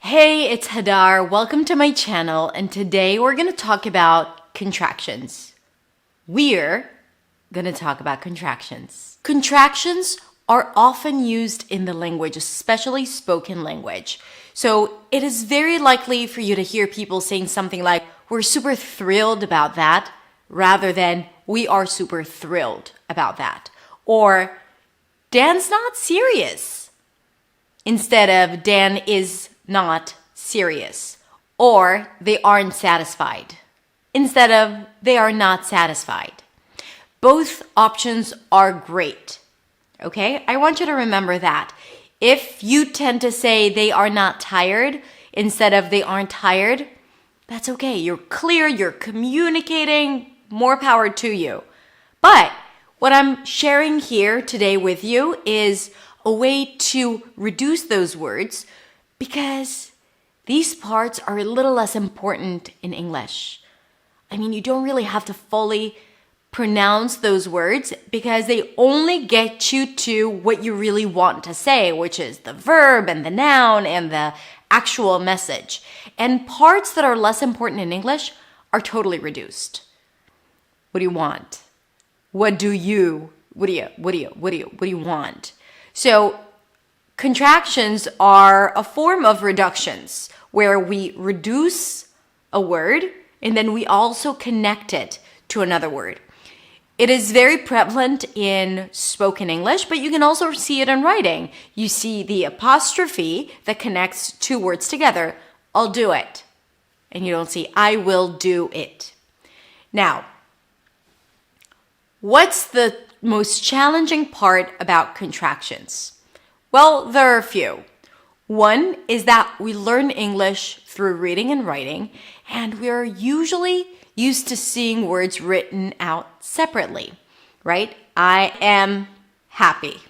Hey, it's Hadar. Welcome to my channel, and today we're going to talk about contractions. We're going to talk about contractions. Contractions are often used in the language, especially spoken language. So it is very likely for you to hear people saying something like, "We're super thrilled about that," rather than "We are super thrilled about that." Or, "Dan's not serious," instead of "Dan is not serious," or "they aren't satisfied," instead of "they are not satisfied." Both options are great, okay? I want you to remember that. If you tend to say "they are not tired" instead of "they aren't tired," that's okay. You're clear, you're communicating, more power to you. But what I'm sharing here today with you is a way to reduce those words, because these parts are a little less important in English. I mean, you don't really have to fully pronounce those words because they only get you to what you really want to say, which is the verb and the noun and the actual message. And parts that are less important in English are totally reduced. What do you want? What do you want? So contractions are a form of reductions where we reduce a word and then we also connect it to another word. It is very prevalent in spoken English, but you can also see it in writing. You see the apostrophe that connects two words together. "I'll do it." And you don't see "I will do it." Now, what's the most challenging part about contractions? Well, there are a few. One is that we learn English through reading and writing, and we are usually used to seeing words written out separately, right? I am happy.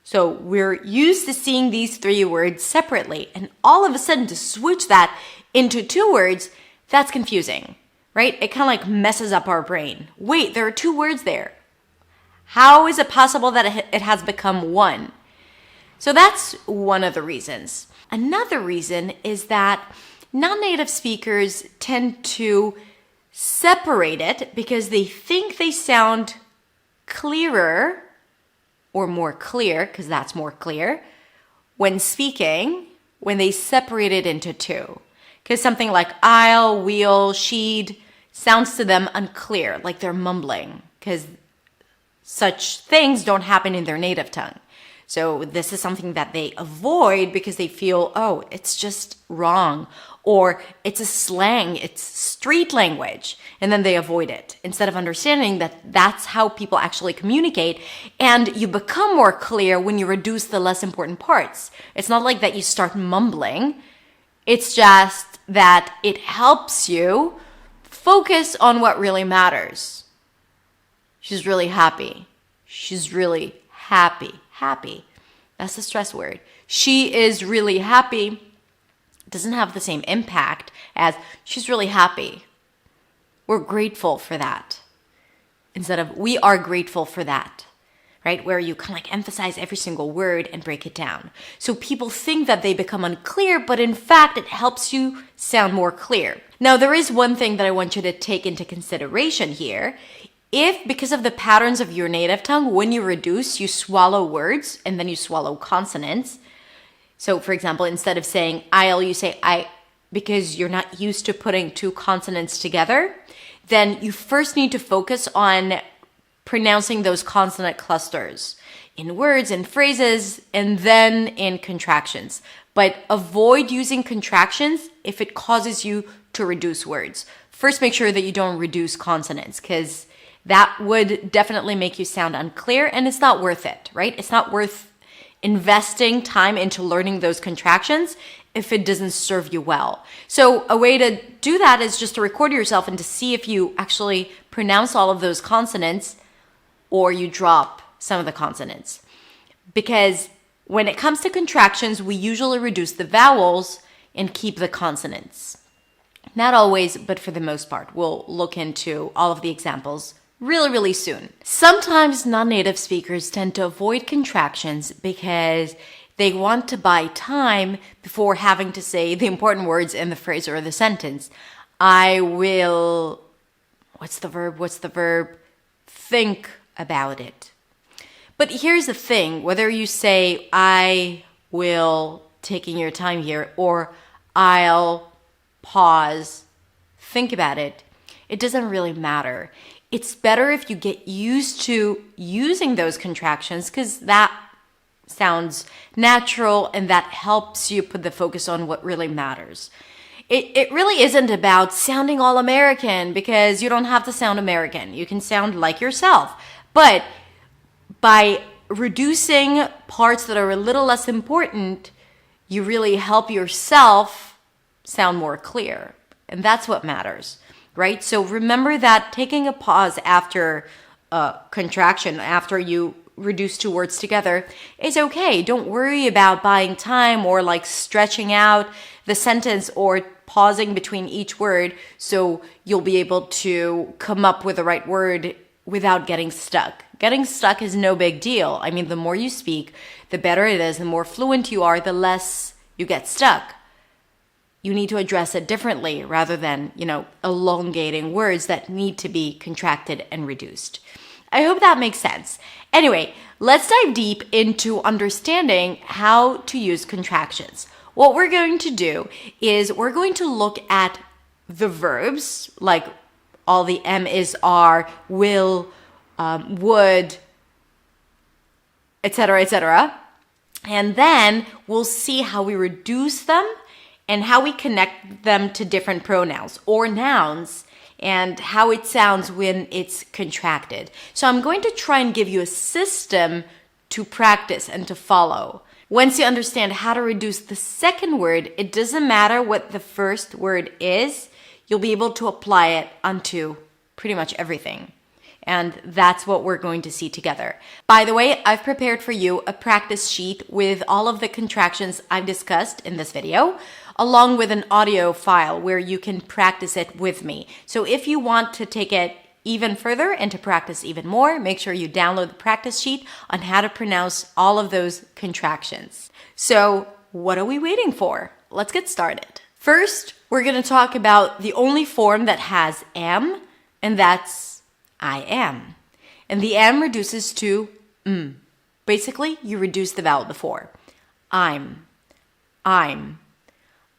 So we're used to seeing these three words separately, and all of a sudden to switch that into two words, that's confusing, right? It kind of like messes up our brain. Wait, there are two words there. How is it possible that it has become one? So that's one of the reasons. Another reason is that non-native speakers tend to separate it because they think they sound clearer or more clear, because that's more clear, when speaking, when they separate it into two. Because something like "I'll," "we'll," "she'd" sounds to them unclear, like they're mumbling, because such things don't happen in their native tongue. So this is something that they avoid because they feel, oh, it's just wrong, or it's a slang, it's street language, and then they avoid it instead of understanding that that's how people actually communicate. And you become more clear when you reduce the less important parts. It's not like that you start mumbling. It's just that it helps you focus on what really matters. She's really happy. She's really happy. Happy. That's the stress word. She is really happy. Doesn't have the same impact as "she's really happy." We're grateful for that. Instead of "we are grateful for that," right? Where you kind of like emphasize every single word and break it down. So people think that they become unclear, but in fact, it helps you sound more clear. Now, there is one thing that I want you to take into consideration here. If, because of the patterns of your native tongue, when you reduce, you swallow words and then you swallow consonants. So, for example, instead of saying "I'll," you say "I," because you're not used to putting two consonants together, then you first need to focus on pronouncing those consonant clusters in words and phrases and then in contractions. But avoid using contractions if it causes you to reduce words. First, make sure that you don't reduce consonants, because that would definitely make you sound unclear, and it's not worth it, right? It's not worth investing time into learning those contractions if it doesn't serve you well. So a way to do that is just to record yourself and to see if you actually pronounce all of those consonants or you drop some of the consonants. Because when it comes to contractions, we usually reduce the vowels and keep the consonants. Not always, but for the most part. We'll look into all of the examples really soon. Sometimes non-native speakers tend to avoid contractions because They want to buy time before having to say the important words in the phrase or the sentence. I will, what's the verb? Think about it. But here's the thing, whether you say, I will, taking your time here, or I'll pause, think about it, it doesn't really matter. It's better if you get used to using those contractions because that sounds natural and that helps you put the focus on what really matters. It really isn't about sounding all American because you don't have to sound American. You can sound like yourself. But by reducing parts that are a little less important, you really help yourself sound more clear. And that's what matters, right? So remember that taking a pause after a contraction, after you reduce two words together, is okay. Don't worry about buying time or like stretching out the sentence or pausing between each word so you'll be able to come up with the right word without getting stuck. Getting stuck is no big deal. I mean, the more you speak, the better it is. The more fluent you are, the less you get stuck. You need to address it differently rather than, elongating words that need to be contracted and reduced. I hope that makes sense. Anyway, let's dive deep into understanding how to use contractions. What we're going to do is we're going to look at the verbs, like all the am, is, are, will, would, etc., etc. And then we'll see how we reduce them and how we connect them to different pronouns or nouns and how it sounds when it's contracted. So I'm going to try and give you a system to practice and to follow. Once you understand how to reduce the second word, it doesn't matter what the first word is, you'll be able to apply it onto pretty much everything. And that's what we're going to see together. By the way, I've prepared for you a practice sheet with all of the contractions I've discussed in this video, along with an audio file where you can practice it with me. So if you want to take it even further and to practice even more, make sure you download the practice sheet on how to pronounce all of those contractions. So what are we waiting for? Let's get started. First, we're going to talk about the only form that has am, and that's I am. And the am reduces to m. Basically, you reduce the vowel before. I'm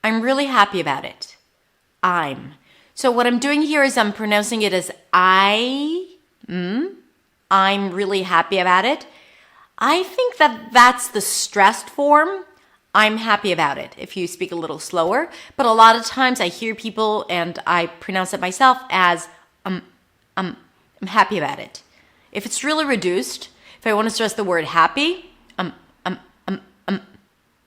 really happy about it. So what I'm doing here is I'm pronouncing it as I'm really happy about it. I think that that's the stressed form. I'm happy about it if you speak a little slower. But a lot of times I hear people and I pronounce it myself as I'm happy about it. If it's really reduced, if I want to stress the word happy,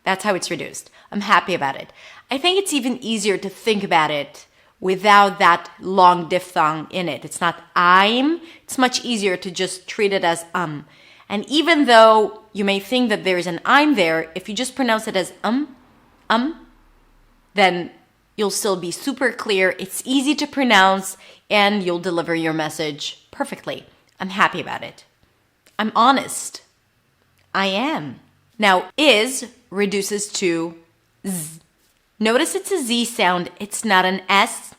that's how it's reduced. I'm happy about it. I think it's even easier to think about it without that long diphthong in it. It's not I'm. It's much easier to just treat it as And even though you may think that there's an I'm there, if you just pronounce it as then you'll still be super clear. It's easy to pronounce and you'll deliver your message perfectly. I'm happy about it. I'm honest. I am. Now, is reduces to z. Notice it's a Z sound. It's not an S,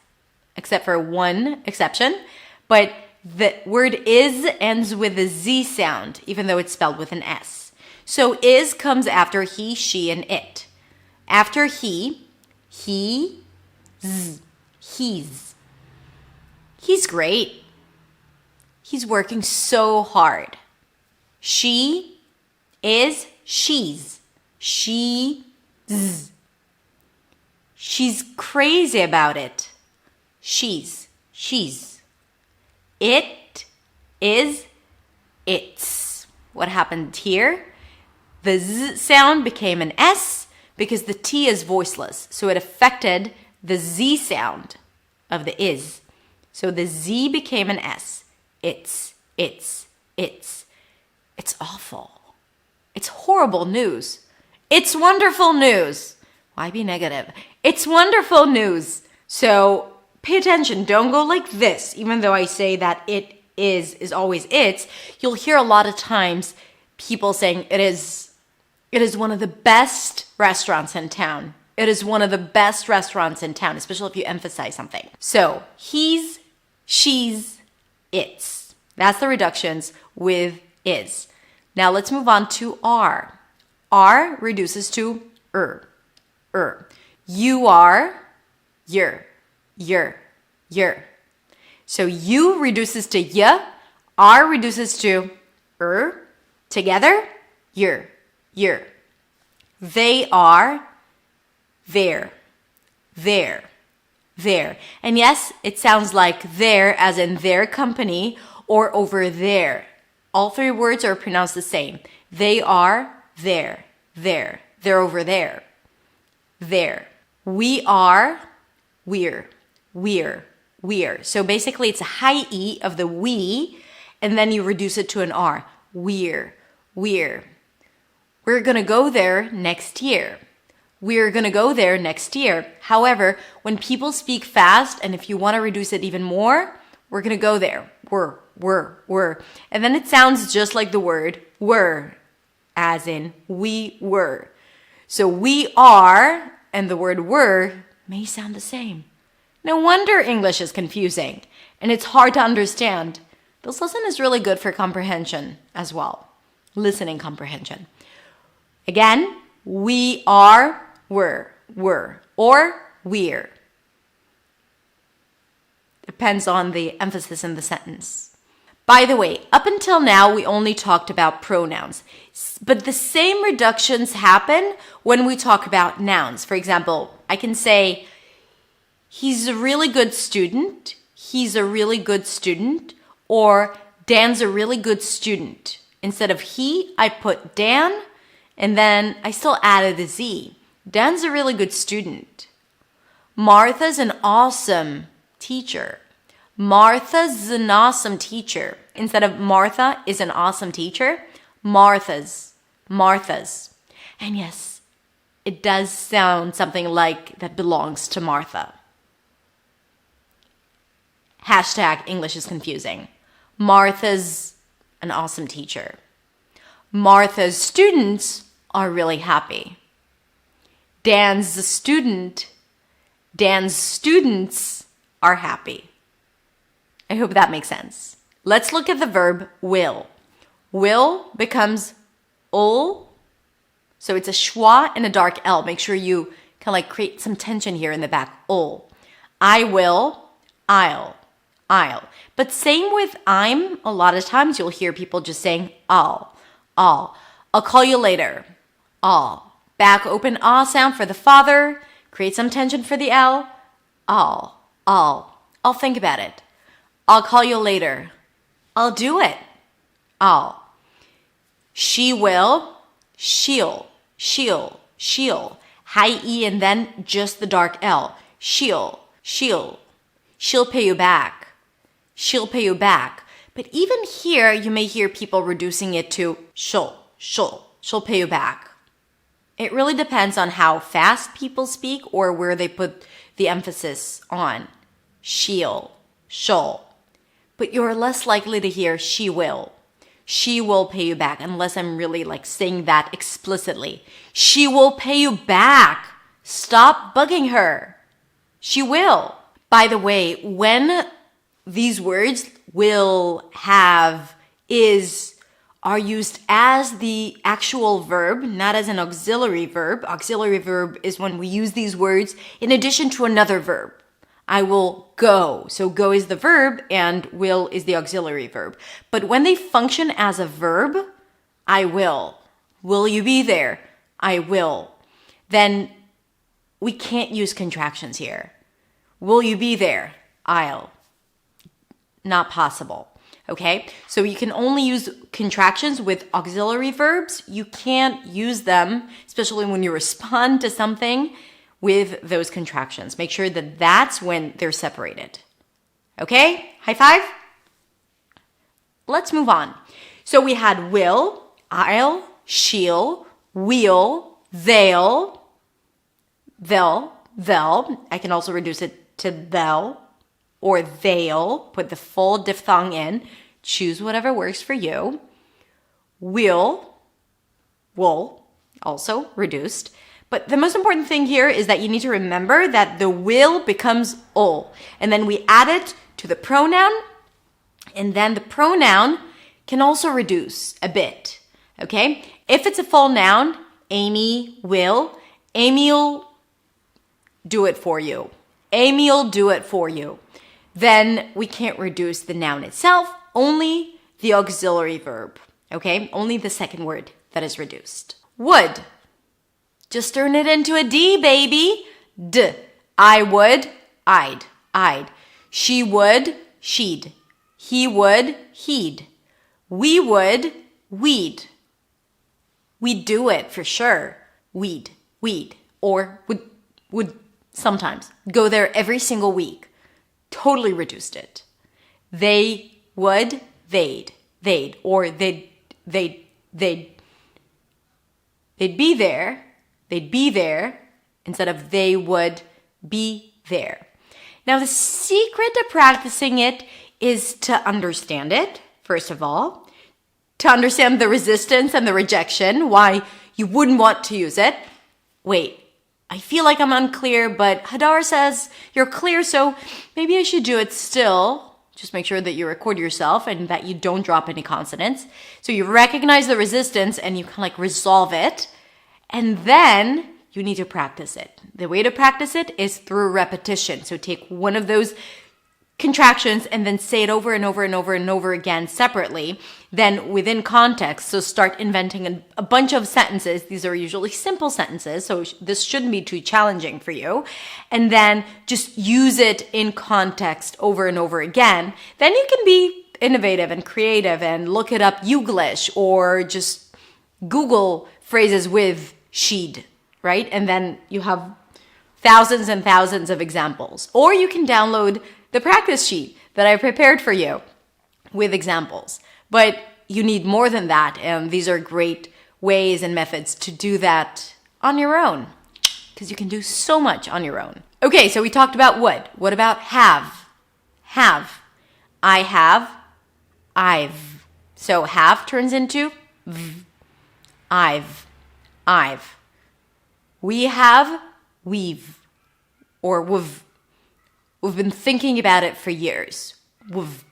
except for one exception. But the word is ends with a Z sound, even though it's spelled with an S. So is comes after he, she, and it. After he, z, he's. He's great. He's working so hard. She is she's. She's. She's crazy about it. She's. It is it's. What happened here? The Z sound became an S because the T is voiceless. So it affected the Z sound of the is. So the Z became an S. It's awful. It's horrible news. It's wonderful news. Why be negative? It's wonderful news. So pay attention. Don't go like this. Even though I say that it is always it's, you'll hear a lot of times people saying it is It is one of the best restaurants in town. It is one of the best restaurants in town, especially if you emphasize something. So, he's, she's, it's. That's the reductions with is. Now let's move on to are. Are reduces to You are, you're. So you reduces to y, are reduces to together, you're. They are, there. And yes, it sounds like there as in their company or over there. All three words are pronounced the same. They are there. They're over there. There. We are, we're. So basically it's a high E of the we, and then you reduce it to an R. We're. We're gonna go there next year. We're gonna go there next year. However, when people speak fast, and if you want to reduce it even more, we're gonna go there. Were. And then it sounds just like the word were, as in we were. So we are and the word were may sound the same. No wonder English is confusing and it's hard to understand. This lesson is really good for comprehension as well. Listening comprehension. Again, we are, were, or we're. Depends on the emphasis in the sentence. By the way, up until now, we only talked about pronouns, but the same reductions happen when we talk about nouns. For example, I can say, he's a really good student, or Dan's a really good student. Instead of he, I put Dan, and then I still added a Z. Dan's a really good student. Martha's an awesome teacher. Martha's an awesome teacher. Instead of Martha is an awesome teacher, Martha's. And yes, it does sound something like that belongs to Martha. Hashtag English is confusing. Martha's an awesome teacher. Martha's students are really happy. Dan's a student. Dan's students are happy. I hope that makes sense. Let's look at the verb will. Will becomes ul. So it's a schwa and a dark L. Make sure you kind of like create some tension here in the back. Ul. I will, I'll. But same with I'm. A lot of times you'll hear people just saying I'll. I'll call you later. I'll. Back open ah sound for the father. Create some tension for the L. I'll think about it. I'll call you later. I'll do it. I'll. She will. She'll. High E and then just the dark L. She'll pay you back. But even here, you may hear people reducing it to she'll pay you back. It really depends on how fast people speak or where they put the emphasis on. She'll. But you're less likely to hear she will. She will pay you back unless I'm really like saying that explicitly. She will pay you back. Stop bugging her. She will. By the way, when these words will, have, is are used as the actual verb, not as an auxiliary verb. Auxiliary verb is when we use these words in addition to another verb. I will go. So go is the verb and will is the auxiliary verb. But when they function as a verb, I will. Will you be there? I will. Then we can't use contractions here. Will you be there? I'll. Not possible. Okay? So you can only use contractions with auxiliary verbs. You can't use them, especially when you respond to something, with those contractions. Make sure that that's when they're separated. Okay? High five? Let's move on. So we had will, I'll, she'll, we'll, they'll. I can also reduce it to they'll or they'll. Put the full diphthong in. Choose whatever works for you. Will, also reduced. But the most important thing here is that you need to remember that the will becomes ol. And then we add it to the pronoun. And then the pronoun can also reduce a bit. Okay? If it's a full noun, Amy will do it for you. Amy'll do it for you. Then we can't reduce the noun itself, only the auxiliary verb. Okay? Only the second word that is reduced. Would. Just turn it into a D, baby. D. I would, I'd. She would, she'd. He would, he'd. We would, we'd. We'd do it for sure. We'd. Or would sometimes. Go there every single week. Totally reduced it. They would, they'd. Or they'd be there. They'd be there instead of they would be there. Now, the secret to practicing it is to understand it, first of all, to understand the resistance and the rejection, why you wouldn't want to use it. Wait, I feel like I'm unclear, but Hadar says you're clear, so maybe I should do it still. Just make sure that you record yourself and that you don't drop any consonants. So you recognize the resistance and you kind of like resolve it. And then you need to practice it. The way to practice it is through repetition. So take one of those contractions and then say it over and over and over and over again separately. Then within context, so start inventing a bunch of sentences. These are usually simple sentences, so this shouldn't be too challenging for you. And then just use it in context over and over again. Then you can be innovative and creative and look it up Youglish or just Google phrases with she'd, right? And then you have thousands and thousands of examples. Or you can download the practice sheet that I prepared for you with examples. But you need more than that, and these are great ways and methods to do that on your own, because you can do so much on your own. Okay, so we talked about would. What about have? Have. I have. I've. So have turns into v. I've. We have, we've, or we've. We've been thinking about it for years. We've.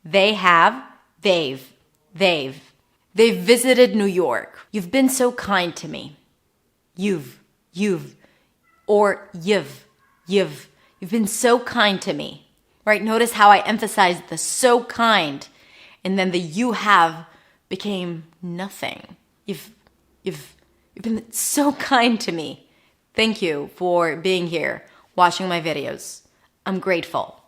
They have, they've. They've visited New York. You've been so kind to me. You've. Or you've. You've been so kind to me. Right? Notice how I emphasized the so kind. And then the you have became nothing. You've been so kind to me. Thank you for being here, watching my videos. I'm grateful.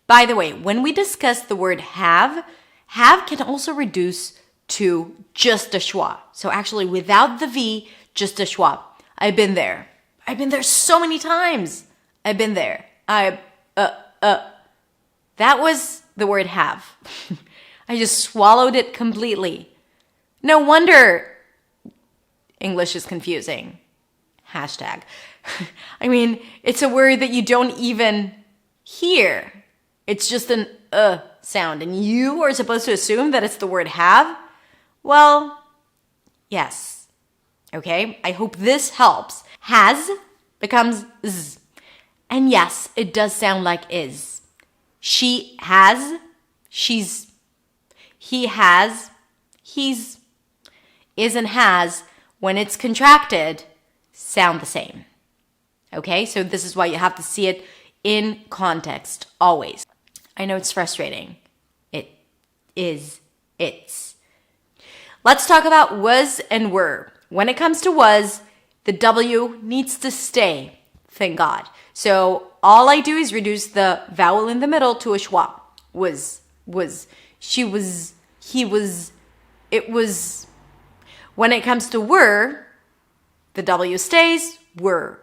By the way, when we discuss the word have can also reduce to just a schwa. So actually without the V, just a schwa. I've been there. I've been there so many times. I've been there. That was the word have. I just swallowed it completely. No wonder English is confusing. Hashtag. I mean, it's a word that you don't even hear. It's just an sound. And you are supposed to assume that it's the word have? Well, yes. Okay, I hope this helps. Has becomes z. And yes, it does sound like is. She has, she's. He has, he's. Is and has, when it's contracted, sound the same. Okay, so this is why you have to see it in context, always. I know it's frustrating. It is, it's. Let's talk about was and were. When it comes to was, the W needs to stay, thank God. So all I do is reduce the vowel in the middle to a schwa. Was, she was, he was, it was. When it comes to were, the W stays, were.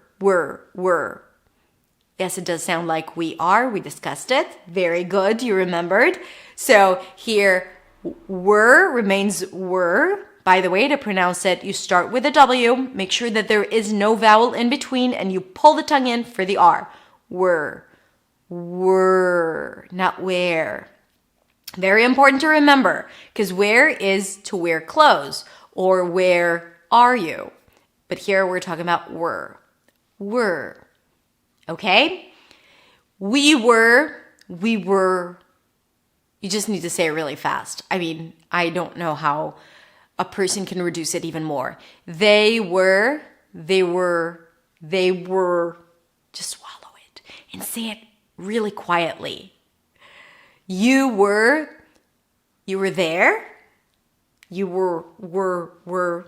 Yes, it does sound like we are. We discussed it. Very good. You remembered. So here, were remains were. By the way, to pronounce it, you start with a W. Make sure that there is no vowel in between and you pull the tongue in for the R. Were. Not where. Very important to remember, because wear is to wear clothes, or where are you? But here we're talking about were. Were. Okay? We were. You just need to say it really fast. I mean, I don't know how a person can reduce it even more. They were. Just swallow it and say it really quietly. You were there. You were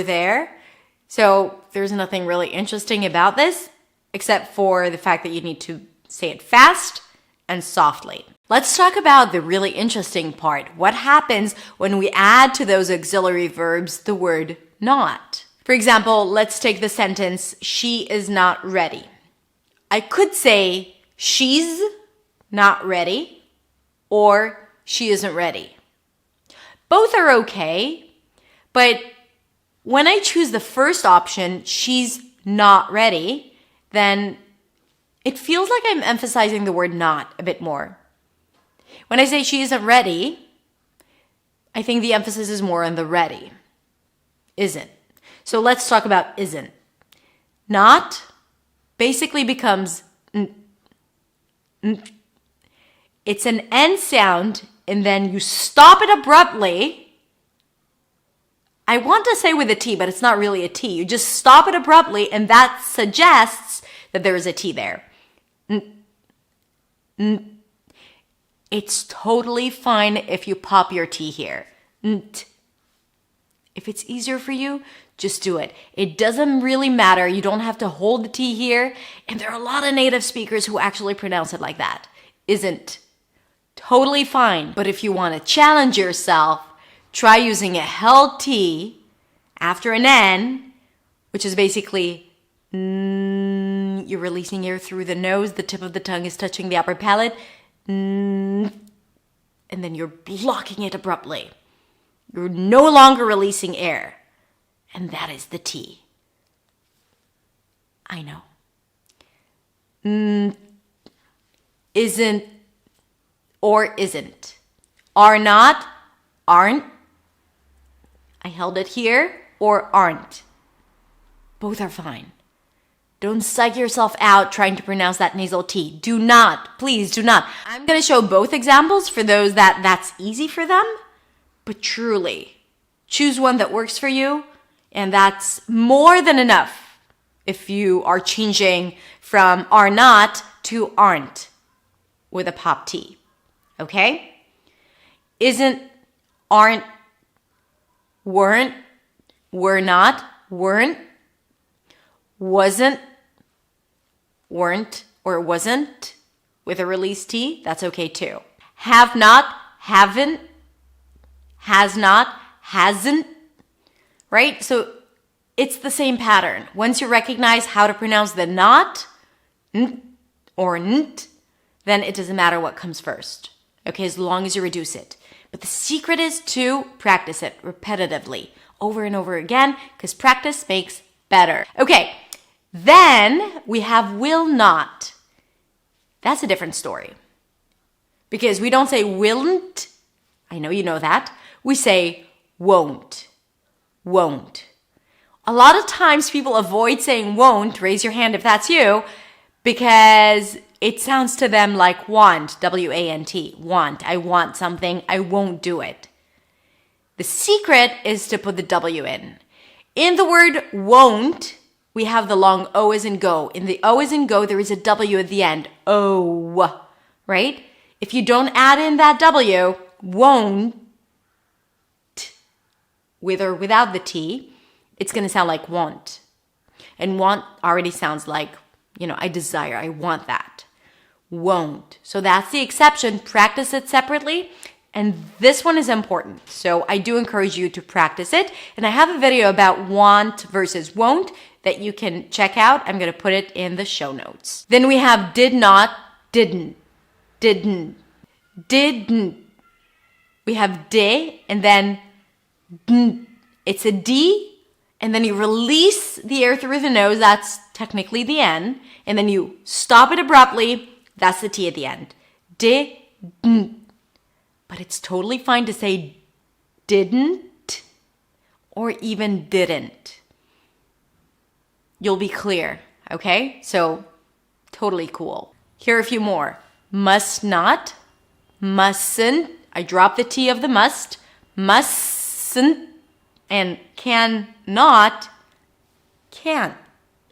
there. So there's nothing really interesting about this, except for the fact that you need to say it fast and softly. Let's talk about the really interesting part. What happens when we add to those auxiliary verbs the word not? For example, let's take the sentence, she is not ready. I could say, she's not ready, or she isn't ready. Both are okay, but when I choose the first option, she's not ready, then it feels like I'm emphasizing the word not a bit more. When I say she isn't ready, I think the emphasis is more on the ready. Isn't. So let's talk about isn't. Not basically becomes it's an N sound, and then you stop it abruptly. I want to say with a T, but it's not really a T. You just stop it abruptly, and that suggests that there is a T there. It's totally fine if you pop your T here. If it's easier for you, just do it. It doesn't really matter. You don't have to hold the T here. And there are a lot of native speakers who actually pronounce it like that. Isn't. Totally fine. But if you want to challenge yourself, try using a held T after an N, which is basically you're releasing air through the nose. The tip of the tongue is touching the upper palate. And then you're blocking it abruptly. You're no longer releasing air. And that is the T. I know. Isn't or isn't. Are not, aren't. I held it here. Or aren't. Both are fine. Don't psych yourself out trying to pronounce that nasal T. Do not. Please do not. I'm going to show both examples for those that's easy for them. But truly, choose one that works for you. And that's more than enough if you are changing from are not to aren't with a pop T. Okay? Isn't, aren't, weren't, were not, weren't, wasn't, weren't, or wasn't with a release T. That's okay too. Have not, haven't, has not, hasn't. Right? So it's the same pattern. Once you recognize how to pronounce the not, n, or nt, then it doesn't matter what comes first. Okay, as long as you reduce it. But the secret is to practice it repetitively, over and over again, because practice makes better. Okay, then we have will not. That's a different story. Because we don't say willn't. I know you know that. We say won't. Won't. A lot of times people avoid saying won't, raise your hand if that's you, because it sounds to them like want, W-A-N-T, want. I want something, I won't do it. The secret is to put the W in. In the word won't, we have the long O as in go. In the O as in go, there is a W at the end. O, right? If you don't add in that W, won't, with or without the T, it's going to sound like want. And want already sounds like, I desire, I want that. Won't. So that's the exception. Practice it separately. And this one is important. So I do encourage you to practice it. And I have a video about want versus won't that you can check out. I'm going to put it in the show notes. Then we have did not, didn't, didn't, didn't. We have de and then it's a D, and then you release the air through the nose. That's technically the N. And then you stop it abruptly. That's the T at the end. But but it's totally fine to say didn't or even didn't. You'll be clear, okay? So totally cool. Here are a few more. Must not, mustn't. I dropped the T of the must. Mustn't. And cannot, can't,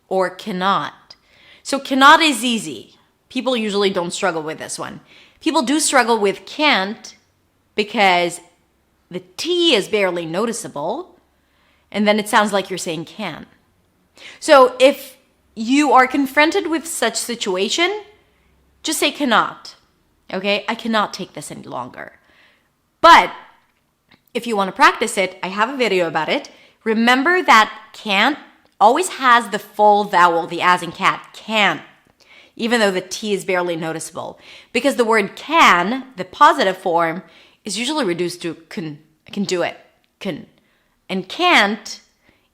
or cannot. So cannot is easy. People usually don't struggle with this one. People do struggle with can't because the T is barely noticeable, and then it sounds like you're saying can. So if you are confronted with such situation, just say cannot. Okay, I cannot take this any longer. But if you want to practice it, I have a video about it. Remember that can't always has the full vowel, the as in cat, can't, even though the T is barely noticeable. Because the word can, the positive form, is usually reduced to can do it, can. And can't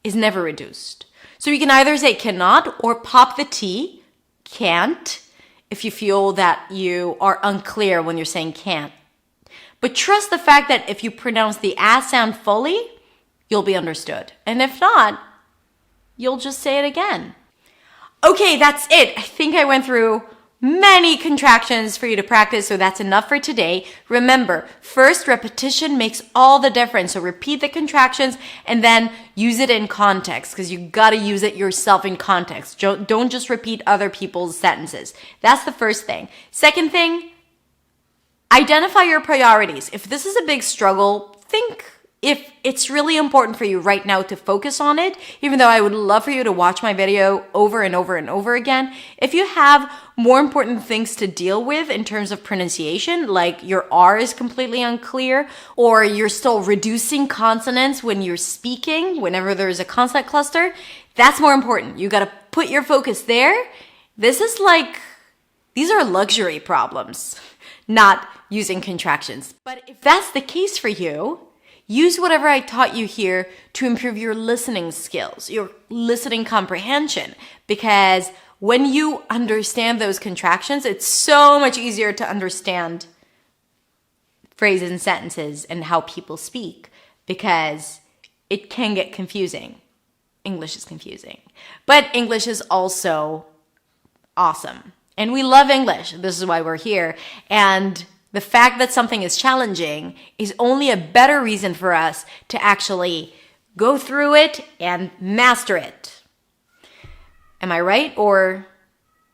is never reduced. So you can either say cannot or pop the T, can't, if you feel that you are unclear when you're saying can't. But trust the fact that if you pronounce the as sound fully, you'll be understood. And if not, you'll just say it again. Okay, that's it. I think I went through many contractions for you to practice, so that's enough for today. Remember, first, repetition makes all the difference. So repeat the contractions and then use it in context, because you got to use it yourself in context. Don't just repeat other people's sentences. That's the first thing. Second thing, identify your priorities. If this is a big struggle, think if it's really important for you right now to focus on it, even though I would love for you to watch my video over and over and over again. If you have more important things to deal with in terms of pronunciation, like your R is completely unclear, or you're still reducing consonants when you're speaking, whenever there's a consonant cluster, that's more important. You got to put your focus there. These are luxury problems, not using contractions. But if that's the case for you, use whatever I taught you here to improve your listening skills, your listening comprehension, because when you understand those contractions, it's so much easier to understand phrases and sentences and how people speak, because it can get confusing. English is confusing, but English is also awesome. And we love English. This is why we're here. And the fact that something is challenging is only a better reason for us to actually go through it and master it. Am I right or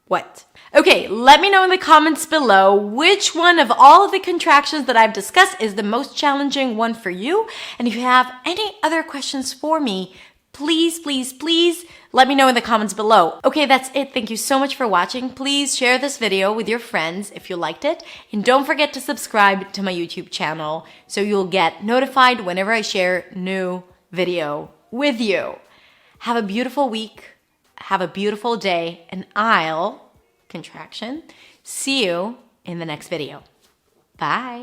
what? Okay, let me know in the comments below which one of all of the contractions that I've discussed is the most challenging one for you. And if you have any other questions for me, please, please, please let me know in the comments below. Okay, that's it. Thank you so much for watching. Please share this video with your friends if you liked it. And don't forget to subscribe to my YouTube channel so you'll get notified whenever I share new video with you. Have a beautiful week. Have a beautiful day. And I'll, contraction, see you in the next video. Bye.